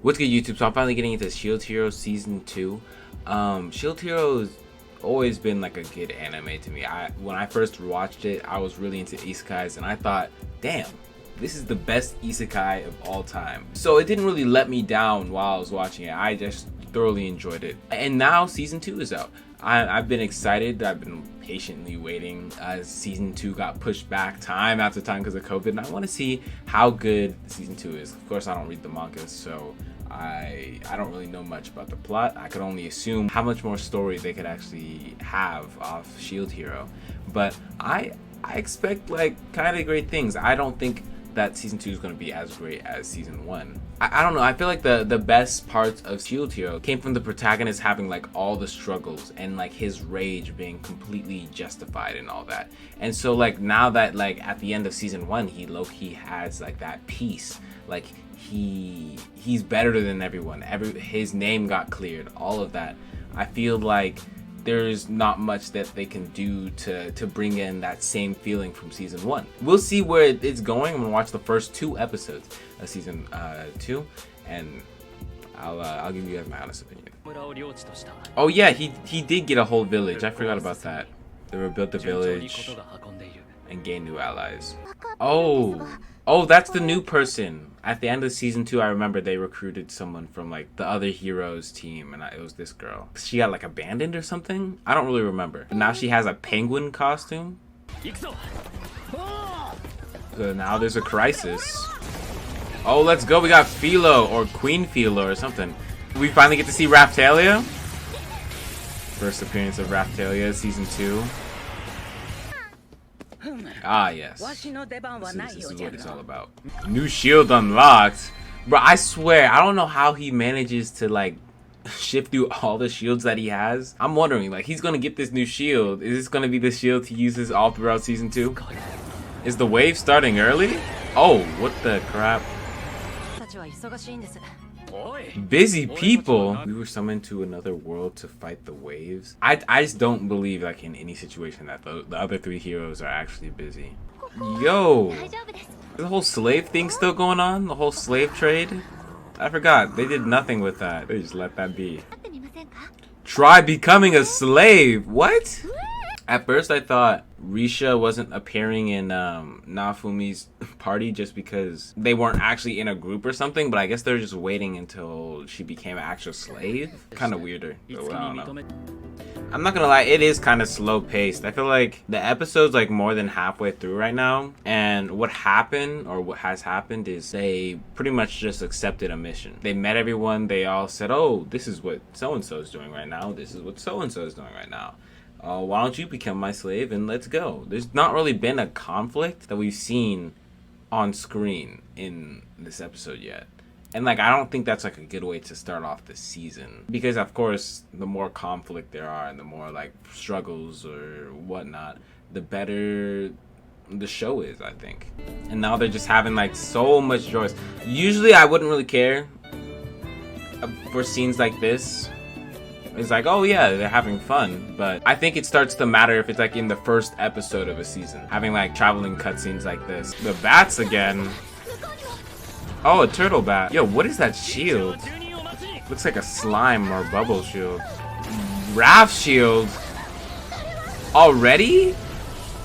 What's good, YouTube? So I'm finally getting into Shield Hero Season 2. Shield Hero has always been like a good anime to me. When I first watched it, I was really into isekais, and I thought, damn, this is the best isekai of all time. So it didn't really let me down while I was watching it. I just thoroughly enjoyed it. And now Season 2 is out. I've been excited. I've been patiently waiting as Season 2 got pushed back time after time because of COVID, and I want to see how good Season 2 is. Of course, I don't read the manga, so I don't really know much about the plot. I could only assume how much more story they could actually have off Shield Hero. But I expect like kind of great things. I don't think that Season 2 is going to be as great as Season 1. I don't know, I feel like the best parts of Shield Hero came from the protagonist having like all the struggles and like his rage being completely justified and all that. And so like now that like at the end of Season 1 he low-key has like that peace, like he's better than everyone, his name got cleared, all of that. I feel like there's not much that they can do to bring in that same feeling from Season 1. We'll see where it's going. I'm gonna watch the first 2 episodes of Season 2, and I'll give you guys my honest opinion. Oh yeah, he did get a whole village. I forgot about that. They rebuilt the village and gained new allies. Oh, that's the new person. At the end of Season 2, I remember they recruited someone from like the other heroes team, and it was this girl. She got like abandoned or something? I don't really remember. But now she has a penguin costume. So now there's a crisis. Oh, let's go. We got Philo, or Queen Philo or something. We finally get to see Raphtalia. First appearance of Raphtalia, Season 2. Ah, yes. This is what it's all about. New shield unlocked. Bro, I swear, I don't know how he manages to, like, shift through all the shields that he has. I'm wondering, like, he's gonna get this new shield. Is this gonna be the shield he uses all throughout Season 2? Is the wave starting early? Oh, what the crap? Busy people. We were summoned to another world to fight the waves. I just don't believe like in any situation that the other 3 heroes are actually busy. Yo, the whole slave thing still going on? The whole slave trade? I forgot. They did nothing with that. They just let that be. Try becoming a slave. What? At first I thought Risha wasn't appearing in Naofumi's party just because they weren't actually in a group or something, but I guess they're just waiting until she became an actual slave. Kind of weirder, but I don't know. I'm not gonna lie, it is kind of slow paced. I feel like the episode's like more than halfway through right now, and what happened or what has happened is they pretty much just accepted a mission. They met everyone, they all said, oh, this is what so-and-so is doing right now, this is what so-and-so is doing right now. Why don't you become my slave and let's go. There's not really been a conflict that we've seen on screen in this episode yet. And like, I don't think that's like a good way to start off the season. Because of course, the more conflict there are and the more like struggles or whatnot, the better the show is, I think. And now they're just having like so much joy. Usually I wouldn't really care for scenes like this. It's like, oh yeah, they're having fun, but I think it starts to matter if it's like in the first episode of a season, having like traveling cutscenes like this. The bats again. Oh, a turtle bat. Yo, what is that shield? Looks like a slime or bubble shield. Raph shield. Already?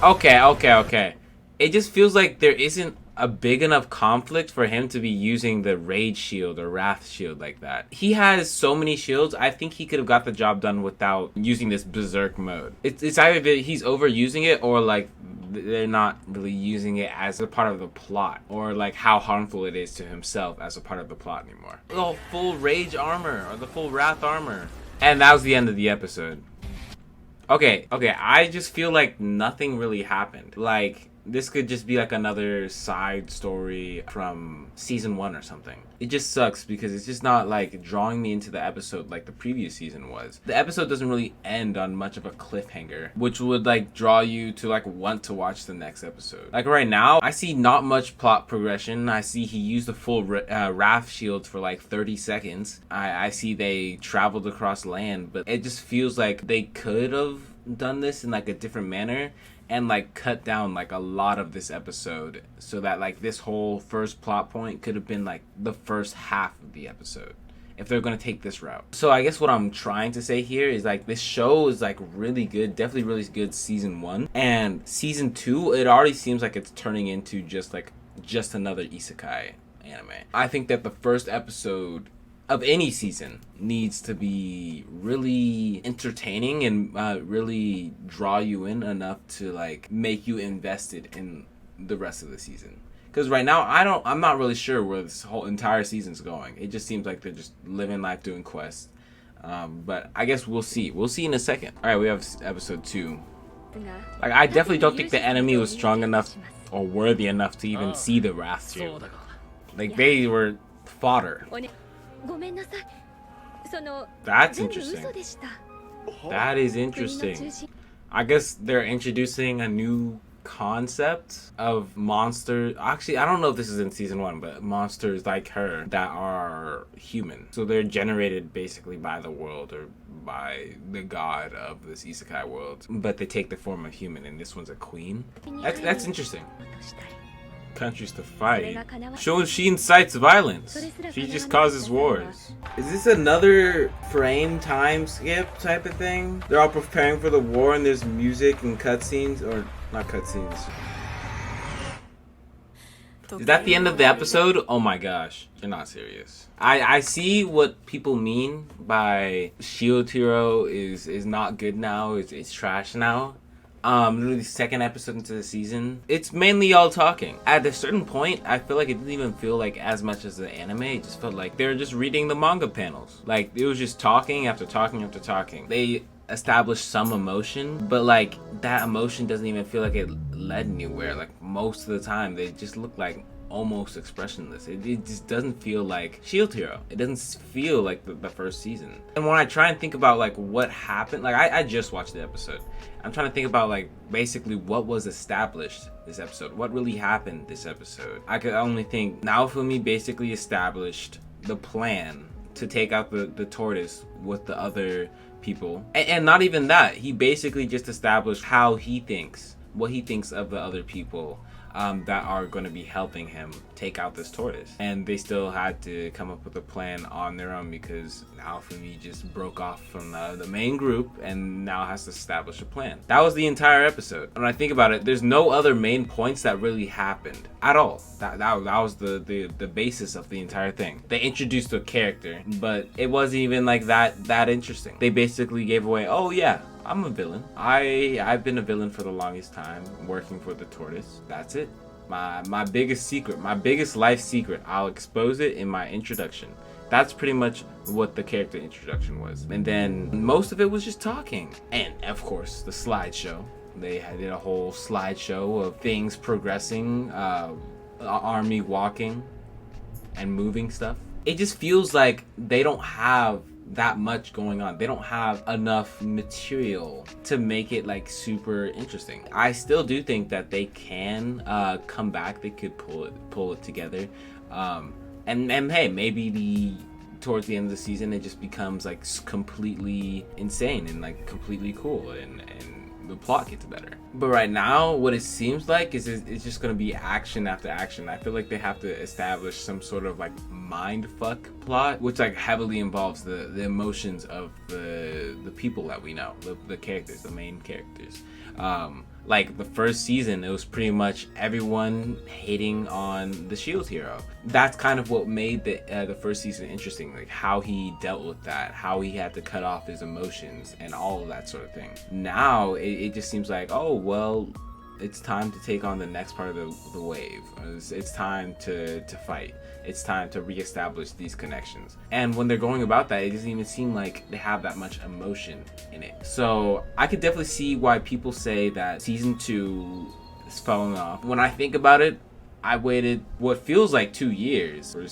Okay. It just feels like there isn't a big enough conflict for him to be using the rage shield or wrath shield like that. He has so many shields, I think he could have got the job done without using this berserk mode. It's either he's overusing it or like they're not really using it as a part of the plot, or like how harmful it is to himself as a part of the plot anymore. The full rage armor or the full wrath armor. And that was the end of the episode. Okay, I just feel like nothing really happened. Like, this could just be like another side story from Season 1 or something. It just sucks because it's just not like drawing me into the episode like the previous season was. The episode doesn't really end on much of a cliffhanger, which would like draw you to like want to watch the next episode. Like right now, I see not much plot progression. I see he used the full Wrath shield for like 30 seconds. I see they traveled across land, but it just feels like they could have done this in like a different manner, and like cut down like a lot of this episode so that like this whole first plot point could have been like the first half of the episode if they're going to take this route. So I guess what I'm trying to say here is like this show is like really good, definitely really good season 1, and season 2 it already seems like it's turning into just another isekai anime. I think that the first episode of any season needs to be really entertaining and really draw you in enough to like make you invested in the rest of the season. Because right now I'm not really sure where this whole entire season's going. It just seems like they're just living life doing quests. But I guess we'll see. We'll see in a second. All right, we have episode 2. Like I definitely don't think the enemy was strong enough or worthy enough to even see the Wrath Shield. Like they were fodder. That's interesting. That is interesting. I guess they're introducing a new concept of monsters. Actually, I don't know if this is in season 1, but monsters like her that are human. So they're generated basically by the world or by the god of this isekai world, but they take the form of human, and this one's a queen. That's interesting. Countries to fight. Shows she incites violence. She just causes wars. Is this another frame time skip type of thing? They're all preparing for the war and there's music and cutscenes, or not cutscenes. Is that the end of the episode? Oh my gosh, you're not serious. I see what people mean by Shield Hero is not good now, it's trash now. Literally the second episode into the season, it's mainly all talking. At a certain point, I feel like it didn't even feel like as much as the anime. It just felt like they were just reading the manga panels. Like it was just talking after talking after talking. They established some emotion, but like that emotion doesn't even feel like it led anywhere. Like most of the time, they just look like almost expressionless. It just doesn't feel like Shield Hero. It doesn't feel like the first season. And when I try and think about like what happened, like I just watched the episode. I'm trying to think about like basically what was established this episode. What really happened this episode? I could only think Naofumi basically established the plan to take out the tortoise with the other people. And not even that. He basically just established how he thinks, what he thinks of the other people that are going to be helping him take out this tortoise. And they still had to come up with a plan on their own because Naofumi just broke off from the main group and now has to establish a plan. That was the entire episode. When I think about it, there's no other main points that really happened at all. That was the basis of the entire thing. They introduced a character, but it wasn't even like that interesting. They basically gave away, oh yeah, I'm a villain. I've been a villain for the longest time, working for the tortoise. That's it. My biggest secret, my biggest life secret. I'll expose it in my introduction. That's pretty much what the character introduction was. And then most of it was just talking. And of course, the slideshow. They did a whole slideshow of things progressing, army walking and moving stuff. It just feels like they don't have that much going on. They don't have enough material to make it like super interesting. I still do think that they can come back. They could pull it together. And hey, maybe towards the end of the season it just becomes like completely insane and like completely cool and the plot gets better. But right now, what it seems like is it's just gonna be action after action. I feel like they have to establish some sort of like mind fuck plot, which like heavily involves the emotions of the people that we know, the characters, the main characters. Like the first season, it was pretty much everyone hating on the Shield Hero. That's kind of what made the first season interesting, like how he dealt with that, how he had to cut off his emotions and all of that sort of thing. Now it just seems like, oh well, it's time to take on the next part of the wave. It's time to fight. It's time to reestablish these connections. And when they're going about that, it doesn't even seem like they have that much emotion in it. So I could definitely see why people say that season 2 is falling off. When I think about it, I waited what feels like 2 years for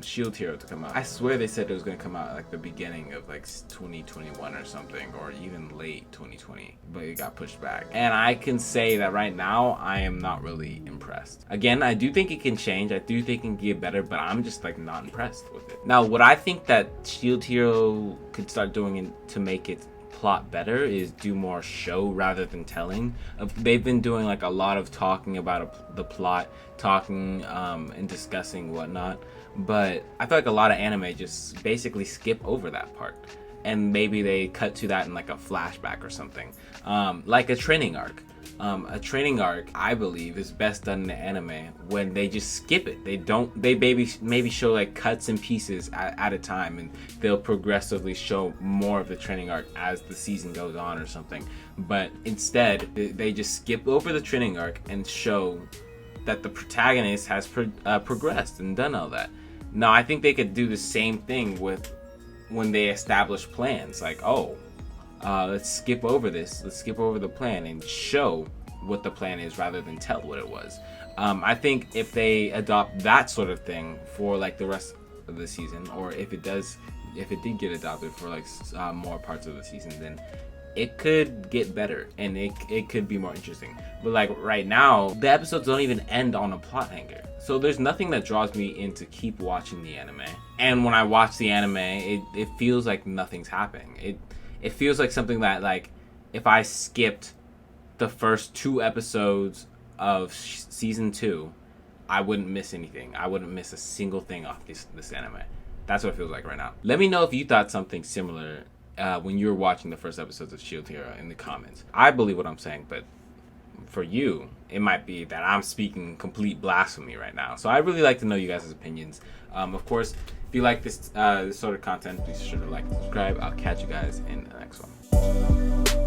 Shield Hero to come out. I swear they said it was going to come out like the beginning of like 2021 or something, or even late 2020, but it got pushed back. And I can say that right now I am not really impressed. Again, I do think it can change. I do think it can get better, but I'm just like not impressed with it. Now, what I think that Shield Hero could start doing to make it plot better is do more show rather than telling. They've been doing like a lot of talking about the plot, talking and discussing whatnot, but I feel like a lot of anime just basically skip over that part, and maybe they cut to that in like a flashback or something, like a training arc. A training arc, I believe, is best done in the anime when they just skip it. They maybe show like cuts and pieces at a time, and they'll progressively show more of the training arc as the season goes on or something. But instead, they just skip over the training arc and show that the protagonist has progressed and done all that. Now, I think they could do the same thing with when they establish plans, like, let's skip over this. Let's skip over the plan and show what the plan is rather than tell what it was. I think if they adopt that sort of thing for like the rest of the season, or if it did get adopted for like more parts of the season, then it could get better and it could be more interesting. But like right now, the episodes don't even end on a plot hanger. So there's nothing that draws me in to keep watching the anime. And when I watch the anime, it feels like nothing's happening. It feels like something that, like, if I skipped the first 2 episodes of season 2, I wouldn't miss anything. I wouldn't miss a single thing off this anime. That's what it feels like right now. Let me know if you thought something similar when you were watching the first episodes of Shield Hero in the comments. I believe what I'm saying, but for you, it might be that I'm speaking complete blasphemy right now. So I really like to know you guys' opinions. Of course, if you like this sort of content, please be sure to like and subscribe. I'll catch you guys in the next one.